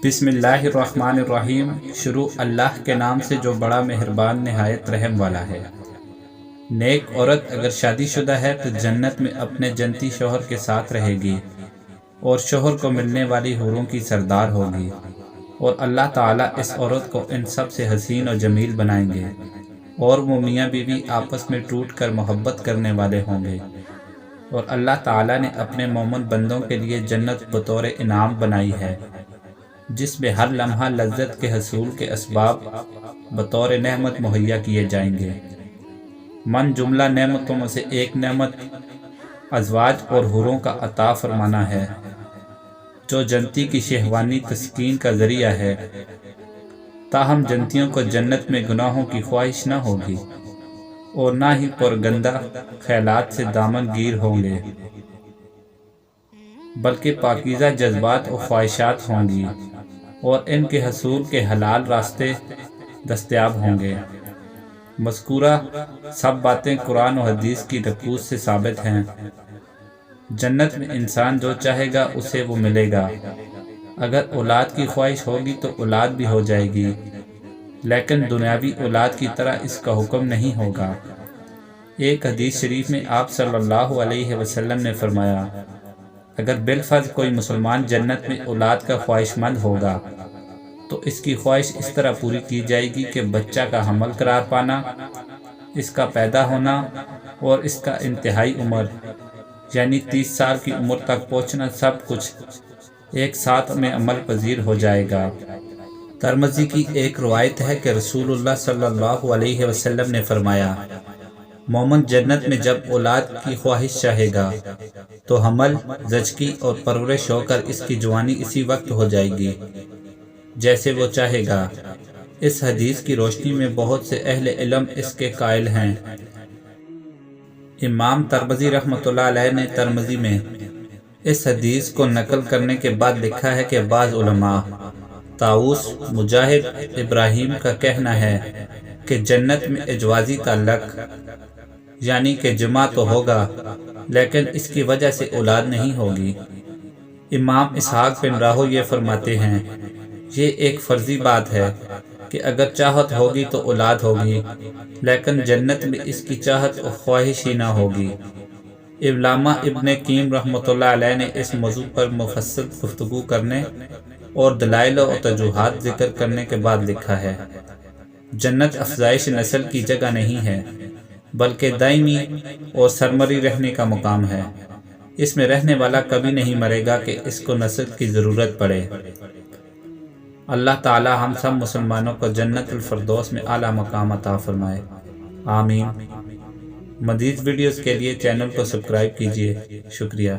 بسم اللہ الرحمن الرحیم۔ شروع اللہ کے نام سے جو بڑا مہربان نہایت رحم والا ہے۔ نیک عورت اگر شادی شدہ ہے تو جنت میں اپنے جنتی شوہر کے ساتھ رہے گی اور شوہر کو ملنے والی حوروں کی سردار ہوگی، اور اللہ تعالیٰ اس عورت کو ان سب سے حسین و جمیل بنائیں گے، اور وہ میاں بیوی آپس میں ٹوٹ کر محبت کرنے والے ہوں گے۔ اور اللہ تعالیٰ نے اپنے مومن بندوں کے لیے جنت بطور انعام بنائی ہے، جس میں ہر لمحہ لذت کے حصول کے اسباب بطور نعمت مہیا کیے جائیں گے۔ من جملہ نعمتوں میں سے ایک نعمت ازواج اور حوروں کا عطا فرمانا ہے، جو جنتی کی شہوانی تسکین کا ذریعہ ہے۔ تاہم جنتیوں کو جنت میں گناہوں کی خواہش نہ ہوگی اور نہ ہی پرگندہ خیالات سے دامن گیر ہوں گے، بلکہ پاکیزہ جذبات و خواہشات ہوں گی، اور ان کے حصول کے حلال راستے دستیاب ہوں گے۔ مذکورہ سب باتیں قرآن و حدیث کی نقوص سے ثابت ہیں۔ جنت میں انسان جو چاہے گا اسے وہ ملے گا۔ اگر اولاد کی خواہش ہوگی تو اولاد بھی ہو جائے گی، لیکن دنیاوی اولاد کی طرح اس کا حکم نہیں ہوگا۔ ایک حدیث شریف میں آپ صلی اللہ علیہ وسلم نے فرمایا، اگر بالفرض کوئی مسلمان جنت میں اولاد کا خواہش مند ہوگا تو اس کی خواہش اس طرح پوری کی جائے گی کہ بچہ کا حمل قرار پانا، اس کا پیدا ہونا اور اس کا انتہائی عمر یعنی 30 سال کی عمر تک پہنچنا سب کچھ ایک ساتھ میں عمل پذیر ہو جائے گا۔ ترمذی کی ایک روایت ہے کہ رسول اللہ صلی اللہ علیہ وسلم نے فرمایا، مومن جنت میں جب اولاد کی خواہش چاہے گا تو حمل، زچگی اور پرورش ہو کر اس کی جوانی اسی وقت ہو جائے گی جیسے وہ چاہے گا۔ اس حدیث کی روشنی میں بہت سے اہل علم اس کے قائل ہیں۔ امام ترمذی رحمۃ اللہ علیہ نے ترمذی میں اس حدیث کو نقل کرنے کے بعد لکھا ہے کہ بعض علماء طاؤس، مجاہد، ابراہیم کا کہنا ہے کہ جنت میں اجوازی تعلق یعنی کہ جمع تو ہوگا لیکن اس کی وجہ سے اولاد نہیں ہوگی۔ امام اسحاق بن راہو یہ فرماتے ہیں، یہ ایک فرضی بات ہے کہ اگر چاہت ہوگی تو اولاد ہوگی، لیکن جنت میں اس کی چاہت و خواہش ہی نہ ہوگی۔ علامہ ابن قیم رحمۃ اللہ علیہ نے اس موضوع پر مفصل گفتگو کرنے اور دلائل و تجوہات ذکر کرنے کے بعد لکھا ہے، جنت افزائش نسل کی جگہ نہیں ہے بلکہ دائمی اور سرمری رہنے کا مقام ہے۔ اس میں رہنے والا کبھی نہیں مرے گا کہ اس کو نسل کی ضرورت پڑے۔ اللہ تعالی ہم سب مسلمانوں کو جنت الفردوس میں اعلیٰ مقام عطا فرمائے، آمین۔ مزید ویڈیوز کے لیے چینل کو سبسکرائب کیجیے۔ شکریہ۔